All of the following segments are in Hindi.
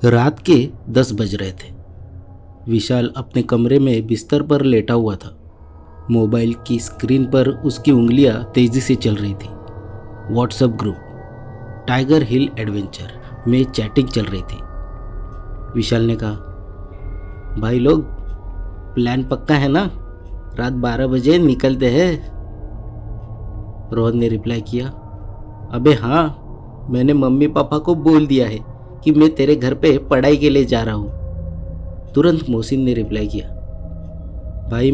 रात के 10 बज रहे थे। विशाल अपने कमरे में बिस्तर पर लेटा हुआ था। मोबाइल की स्क्रीन पर उसकी उंगलियां तेजी से चल रही थी। व्हाट्सएप ग्रुप टाइगर हिल एडवेंचर में चैटिंग चल रही थी। विशाल ने कहा, भाई लोग, प्लान पक्का है ना? रात 12 बजे निकलते हैं। रोहन ने रिप्लाई किया, अबे हाँ, मैंने मम्मी पापा को बोल दिया है कि मैं तेरे घर पे पढ़ाई के लिए जा रहा हूँ। तुरंत मोहसिन ने रिप्लाई किया, भाई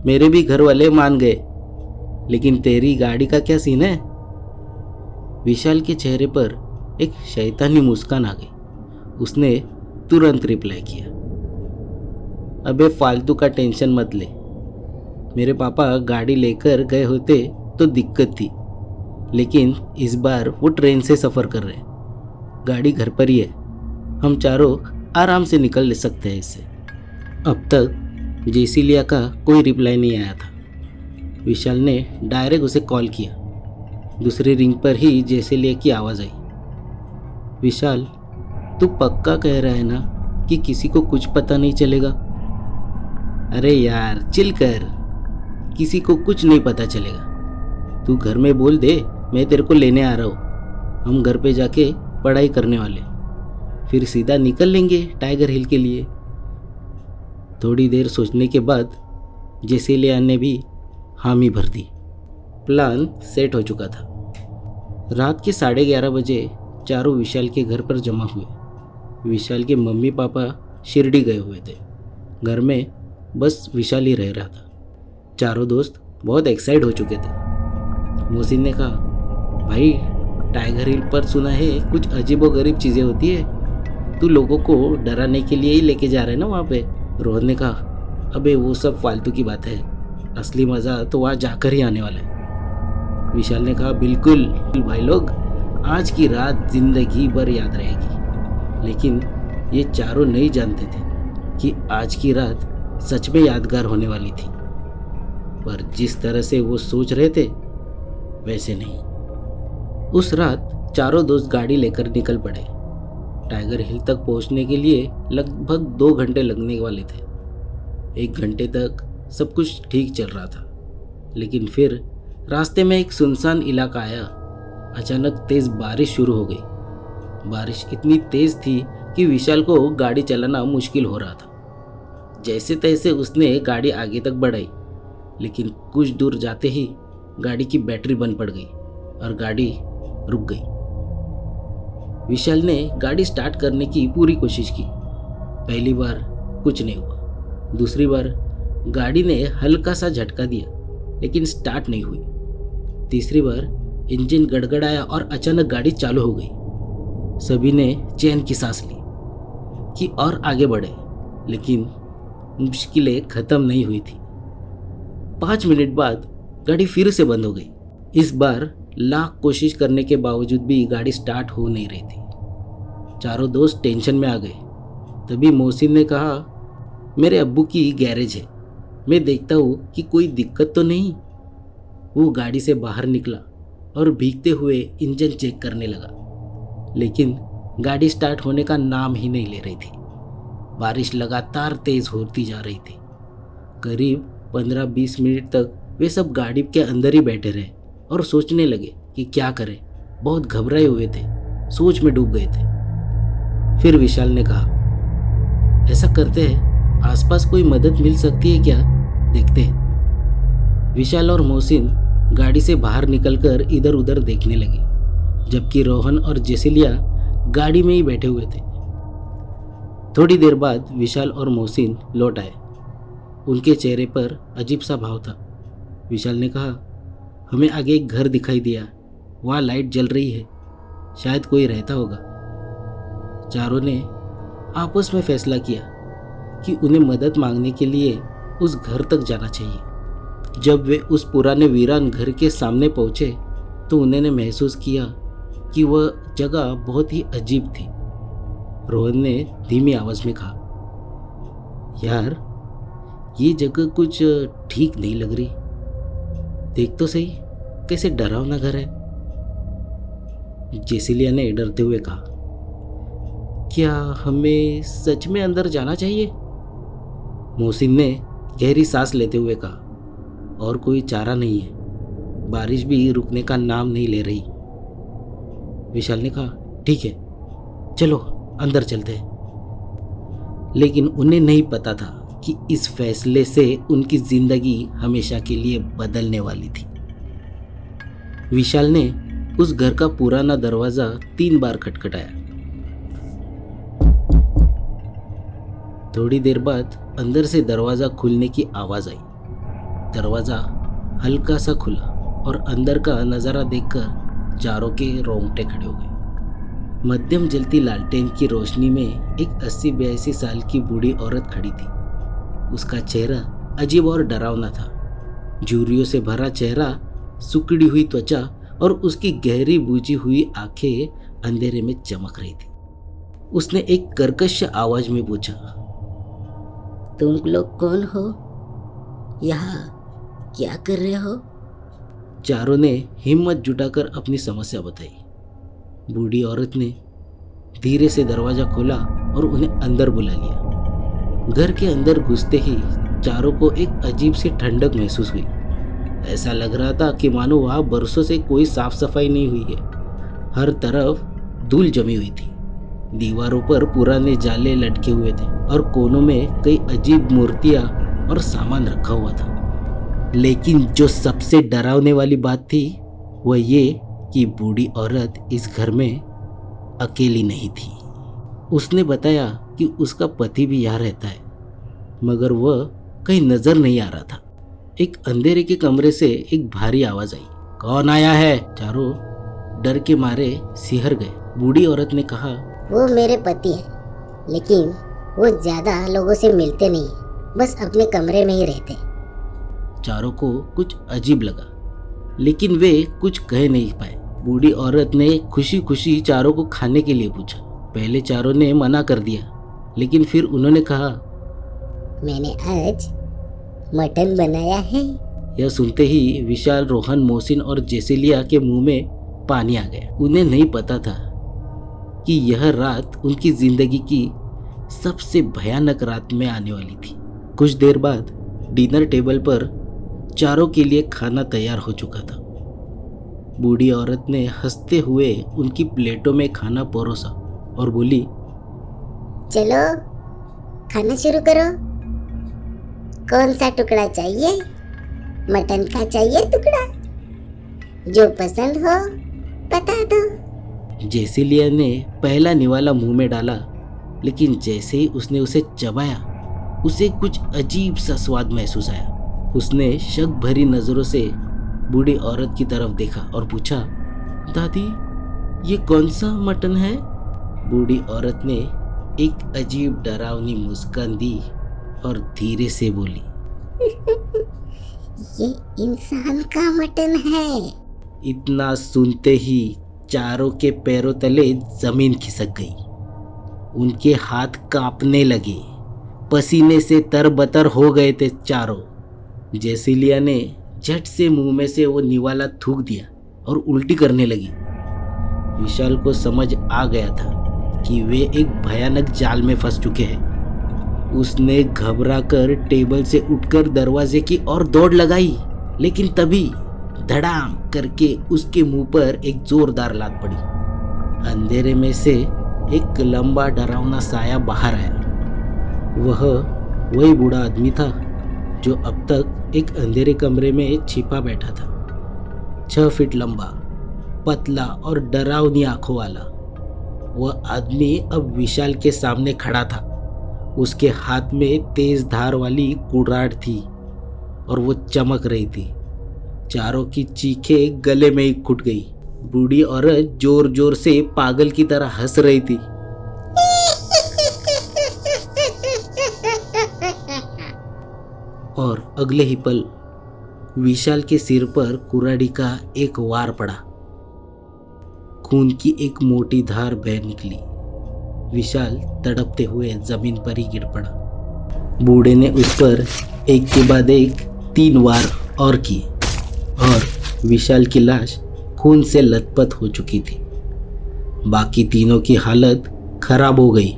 मेरे भी घर वाले मान गए, लेकिन तेरी गाड़ी का क्या सीन है? विशाल के चेहरे पर एक शैतानी मुस्कान आ गई। उसने तुरंत रिप्लाई किया, अबे फालतू का टेंशन मत ले। मेरे पापा गाड़ी लेकर गए होते तो दिक्कत थी, लेकिन इस बार वो ट्रेन से सफ़र कर रहे हैं। गाड़ी घर पर ही है, हम चारों आराम से निकल सकते हैं इससे। अब तक जेसिलिया का कोई रिप्लाई नहीं आया था। विशाल ने डायरेक्ट उसे कॉल किया। दूसरी रिंग पर ही जेसिलिया की आवाज़ आई, विशाल, तू पक्का कह रहा है ना कि किसी को कुछ पता नहीं चलेगा? अरे यार चिल कर, किसी को कुछ नहीं पता चलेगा। तू घर में बोल दे मैं तेरे को लेने आ रहा हूँ। हम घर पे जाके पढ़ाई करने वाले, फिर सीधा निकल लेंगे टाइगर हिल के लिए। थोड़ी देर सोचने के बाद जेसिलिया ने भी हामी भर दी। प्लान सेट हो चुका था। रात के 11:30 बजे चारों विशाल के घर पर जमा हुए। विशाल के मम्मी पापा शिरडी गए हुए थे। घर में बस विशाल ही रह रहा था। चारों दोस्त बहुत एक्साइट हो चुके थे। मोहसिन ने कहा, भाई टाइगर हिल पर सुना है कुछ अजीबोगरीब चीज़ें होती है, तू लोगों को डराने के लिए ही लेके जा रहे हैं ना वहाँ पे? रोहन ने कहा, अबे वो सब फालतू की बात है, असली मज़ा तो वहाँ जाकर ही आने वाला है। विशाल ने कहा, बिल्कुल भाई लोग, आज की रात जिंदगी भर याद रहेगी। लेकिन ये चारों नहीं जानते थे कि आज की रात सच में यादगार होने वाली थी। पर जिस तरह से वो सोच रहे थे वैसे नहीं। उस रात चारों दोस्त गाड़ी लेकर निकल पड़े। टाइगर हिल तक पहुंचने के लिए लगभग 2 घंटे लगने वाले थे। 1 घंटे तक सब कुछ ठीक चल रहा था, लेकिन फिर रास्ते में एक सुनसान इलाका आया। अचानक तेज बारिश शुरू हो गई। बारिश इतनी तेज थी कि विशाल को गाड़ी चलाना मुश्किल हो रहा था। जैसे तैसे उसने गाड़ी आगे तक बढ़ाई, लेकिन कुछ दूर जाते ही गाड़ी की बैटरी बंद पड़ गई और गाड़ी रुक गई। विशाल ने गाड़ी स्टार्ट करने की पूरी कोशिश की। पहली बार कुछ नहीं हुआ। दूसरी बार गाड़ी ने हल्का सा झटका दिया, लेकिन स्टार्ट नहीं हुई। तीसरी बार इंजन गड़गड़ाया और अचानक गाड़ी चालू हो गई। सभी ने चैन की सांस ली कि और आगे बढ़े, लेकिन मुश्किलें खत्म नहीं हुई थी। 5 मिनट बाद गाड़ी फिर से बंद हो गई। इस बार लाख कोशिश करने के बावजूद भी गाड़ी स्टार्ट हो नहीं रही थी। चारों दोस्त टेंशन में आ गए। तभी मोहसिन ने कहा, मेरे अब्बू की गैरेज है, मैं देखता हूँ कि कोई दिक्कत तो नहीं। वो गाड़ी से बाहर निकला और भीगते हुए इंजन चेक करने लगा, लेकिन गाड़ी स्टार्ट होने का नाम ही नहीं ले रही थी। बारिश लगातार तेज होती जा रही थी। करीब 15-20 मिनट तक वे सब गाड़ी के अंदर ही बैठे रहे और सोचने लगे कि क्या करें। बहुत घबराए हुए थे, सोच में डूब गए थे। फिर विशाल ने कहा, ऐसा करते हैं, आसपास कोई मदद मिल सकती है क्या, देखते हैं। विशाल और मोहसिन गाड़ी से बाहर निकलकर इधर उधर देखने लगे, जबकि रोहन और जेसिलिया गाड़ी में ही बैठे हुए थे। थोड़ी देर बाद विशाल और मोहसिन लौट आए। उनके चेहरे पर अजीब सा भाव था। विशाल ने कहा, हमें आगे एक घर दिखाई दिया, वहाँ लाइट जल रही है, शायद कोई रहता होगा। चारों ने आपस में फैसला किया कि उन्हें मदद मांगने के लिए उस घर तक जाना चाहिए। जब वे उस पुराने वीरान घर के सामने पहुंचे तो उन्होंने महसूस किया कि वह जगह बहुत ही अजीब थी। रोहन ने धीमी आवाज में कहा, यार ये जगह कुछ ठीक नहीं लग रही, देख तो सही, कैसे डरावना घर है। जेसिलिया ने डरते हुए कहा, क्या हमें सच में अंदर जाना चाहिए? मोहसिन ने गहरी सांस लेते हुए कहा। और कोई चारा नहीं है, बारिश भी रुकने का नाम नहीं ले रही। विशाल ने कहा, ठीक है चलो अंदर चलते हैं। लेकिन उन्हें नहीं पता था कि इस फैसले से उनकी जिंदगी हमेशा के लिए बदलने वाली थी। विशाल ने उस घर का पुराना दरवाजा 3 बार खटखटाया। थोड़ी देर बाद अंदर से दरवाजा खुलने की आवाज आई। दरवाजा हल्का सा खुला और अंदर का नज़ारा देखकर चारों के रोंगटे खड़े हो गए। मध्यम जलती लालटेन की रोशनी में एक 80-82 साल की बूढ़ी औरत खड़ी थी। उसका चेहरा अजीब और डरावना था। झुर्रियों से भरा चेहरा, सुकड़ी हुई त्वचा और उसकी गहरी बूझी हुई आंखें अंधेरे में चमक रही थी। उसने एक कर्कश आवाज में पूछा, तुम लोग कौन हो? यहाँ क्या कर रहे हो? चारों ने हिम्मत जुटाकर अपनी समस्या बताई। बूढ़ी औरत ने धीरे से दरवाजा खोला और उन्हें अंदर बुला लिया। घर के अंदर घुसते ही चारों को एक अजीब सी ठंडक महसूस हुई। ऐसा लग रहा था कि मानो वहाँ बरसों से कोई साफ सफाई नहीं हुई है। हर तरफ धूल जमी हुई थी। दीवारों पर पुराने जाले लटके हुए थे और कोनों में कई अजीब मूर्तियां और सामान रखा हुआ था। लेकिन जो सबसे डरावने वाली बात थी वह ये कि बूढ़ी औरत इस घर में अकेली नहीं थी। उसने बताया कि उसका पति भी यहाँ रहता है, मगर वह कहीं नजर नहीं आ रहा था। एक अंधेरे के कमरे से एक भारी आवाज आई, कौन आया है? चारों डर के मारे सिहर गए। बूढ़ी औरत ने कहा, वो मेरे पति हैं, लेकिन वो ज्यादा लोगों से मिलते नहीं, बस अपने कमरे में ही रहते। चारों को कुछ अजीब लगा, लेकिन वे कुछ कह नहीं पाए। बूढ़ी औरत ने खुशी खुशी चारों को खाने के लिए पूछा। पहले चारों ने मना कर दिया, लेकिन फिर उन्होंने कहा, मैंने आज मटन बनाया है। यह सुनते ही विशाल, रोहन, मोहसिन और जेसिलिया के मुंह में पानी आ गया। उन्हें नहीं पता था कि यह रात उनकी जिंदगी की सबसे भयानक रात में आने वाली थी। कुछ देर बाद डिनर टेबल पर चारों के लिए खाना तैयार हो चुका था। बूढ़ी औरत ने हंसते हुए उनकी प्लेटों में खाना परोसा और बोली, चलो खाना शुरू करो। कौन सा टुकड़ा चाहिए? मटन का चाहिए टुकड़ा? जो पसंद हो बता दो। जेसिलिया ने पहला निवाला मुंह में डाला, लेकिन जैसे ही उसने उसे चबाया, उसे कुछ अजीब सा स्वाद महसूस आया। उसने शक भरी नजरों से बूढ़ी औरत की तरफ देखा और पूछा, दादी ये कौन सा मटन है? बूढ़ी औरत ने एक अजीब डरावनी मुस्कान दी और धीरे से बोली, ये इंसान का मटन है। इतना सुनते ही चारों के पैरों तले जमीन खिसक गई। उनके हाथ कांपने लगे, पसीने से तरबतर हो गए थे चारों। जेसिलिया ने झट से मुंह में से वो निवाला थूक दिया और उल्टी करने लगी। विशाल को समझ आ गया था कि वे एक भयानक जाल में फंस चुके हैं। उसने घबराकर टेबल से उठकर दरवाजे की ओर दौड़ लगाई, लेकिन तभी धड़ाम करके उसके मुंह पर एक जोरदार लात पड़ी। अंधेरे में से एक लंबा डरावना साया बाहर आया। वह वही बूढ़ा आदमी था जो अब तक एक अंधेरे कमरे में छिपा बैठा था। 6 फीट लंबा, पतला और डरावनी आंखों वाला वह आदमी अब विशाल के सामने खड़ा था। उसके हाथ में तेज धार वाली कुड़ाड़ थी और वो चमक रही थी। चारों की चीखें गले में ही घुट गई। बूढ़ी औरत जोर जोर से पागल की तरह हंस रही थी। और अगले ही पल विशाल के सिर पर कुराड़ी का एक वार पड़ा। खून की एक मोटी धार बह निकली। विशाल तड़पते हुए जमीन पर ही गिर पड़ा। बूढ़े ने उस पर एक के बाद एक 3 वार और किए और विशाल की लाश खून से लथपथ हो चुकी थी। बाकी तीनों की हालत खराब हो गई।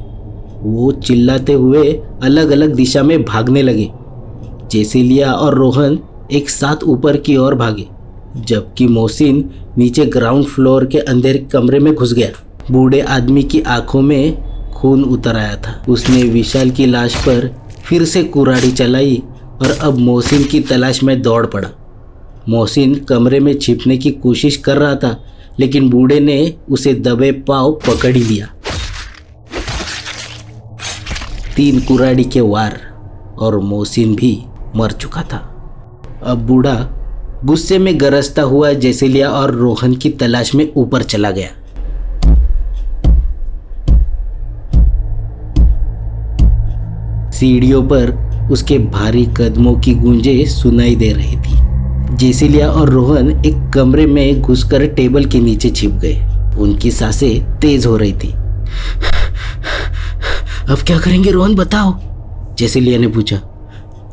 वो चिल्लाते हुए अलग अलग दिशा में भागने लगे। जेसिलिया और रोहन एक साथ ऊपर की ओर भागे, जबकि मोहसिन नीचे ग्राउंड फ्लोर के अंधेरे कमरे में घुस गया। बूढ़े आदमी की आंखों में खून उतर आया था। उसने विशाल की लाश पर फिर से कुऱ्हाड़ी चलाई और अब मोहसिन की तलाश में दौड़ पड़ा। मोहसिन कमरे में छिपने की कोशिश कर रहा था, लेकिन बूढ़े ने उसे दबे पांव पकड़ ही लिया। 3 कुऱ्हाड़ी के वार और मोहसिन भी मर चुका था। अब बूढ़ा गुस्से में गरजता हुआ जेसिलिया और रोहन की तलाश में ऊपर चला गया। सीढ़ियों पर उसके भारी कदमों की गूंजें सुनाई दे रही थी। जेसिलिया और रोहन एक कमरे में घुसकर टेबल के नीचे छिप गए। उनकी सांसें तेज हो रही थी। अब क्या करेंगे रोहन, बताओ, जेसिलिया ने पूछा।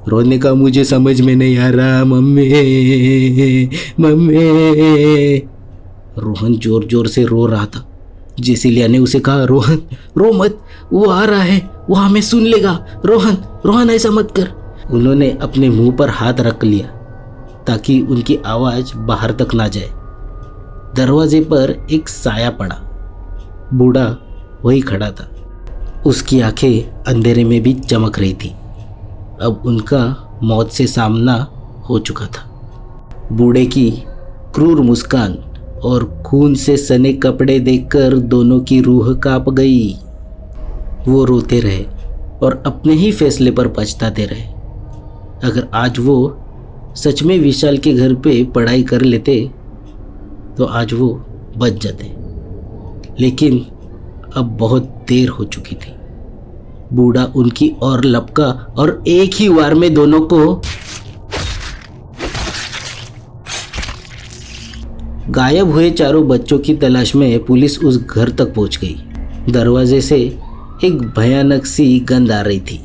रोहन ने कहा, मुझे समझ में नहीं आ रहा मम्मी, मम्मी। रोहन जोर जोर से रो रहा था। जेसिलिया ने उसे कहा, रोहन रो मत, वो आ रहा है, वो हमें सुन लेगा। रोहन रोहन ऐसा मत कर। उन्होंने अपने मुंह पर हाथ रख लिया ताकि उनकी आवाज बाहर तक ना जाए। दरवाजे पर एक साया पड़ा। बूढ़ा वही खड़ा था। उसकी आंखें अंधेरे में भी चमक रही थी। अब उनका मौत से सामना हो चुका था। बूढ़े की क्रूर मुस्कान और खून से सने कपड़े देखकर दोनों की रूह कांप गई। वो रोते रहे और अपने ही फैसले पर पछताते रहे। अगर आज वो सच में विशाल के घर पे पढ़ाई कर लेते तो आज वो बच जाते, लेकिन अब बहुत देर हो चुकी थी। बूढ़ा उनकी ओर लपका और एक ही वार में दोनों को गायब हुए चारों बच्चों की तलाश में पुलिस उस घर तक पहुंच गई। दरवाजे से एक भयानक सी गंध आ रही थी।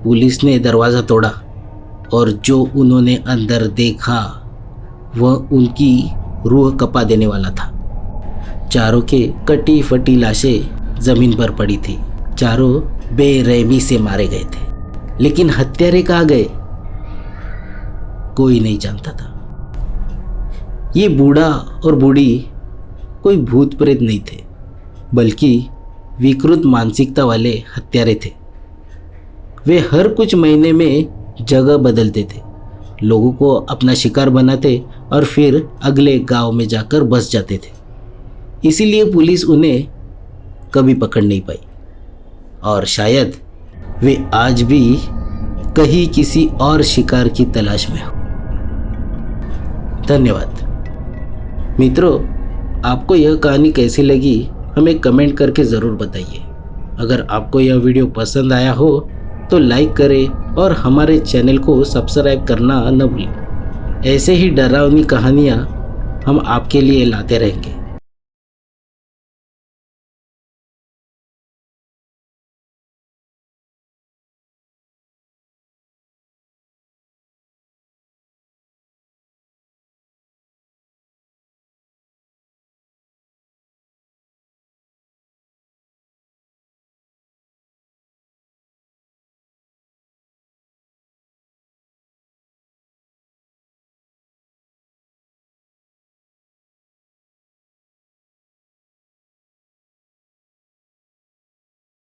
पुलिस ने दरवाज़ा तोड़ा और जो उन्होंने अंदर देखा वह उनकी रूह कपा देने वाला था। चारों के कटी फटी लाशें जमीन पर पड़ी थी। चारों बेरहमी से मारे गए थे, लेकिन हत्यारे कहाँ गए कोई नहीं जानता था। ये बूढ़ा और बूढ़ी कोई भूत प्रेत नहीं थे, बल्कि विकृत मानसिकता वाले हत्यारे थे। वे हर कुछ महीने में जगह बदलते थे, लोगों को अपना शिकार बनाते और फिर अगले गांव में जाकर बस जाते थे। इसीलिए पुलिस उन्हें कभी पकड़ नहीं पाई और शायद वे आज भी कहीं किसी और शिकार की तलाश में हो। धन्यवाद मित्रों, आपको यह कहानी कैसी लगी हमें कमेंट करके ज़रूर बताइए। अगर आपको यह वीडियो पसंद आया हो तो लाइक करें और हमारे चैनल को सब्सक्राइब करना न भूलें। ऐसे ही डरावनी कहानियाँ हम आपके लिए लाते रहेंगे।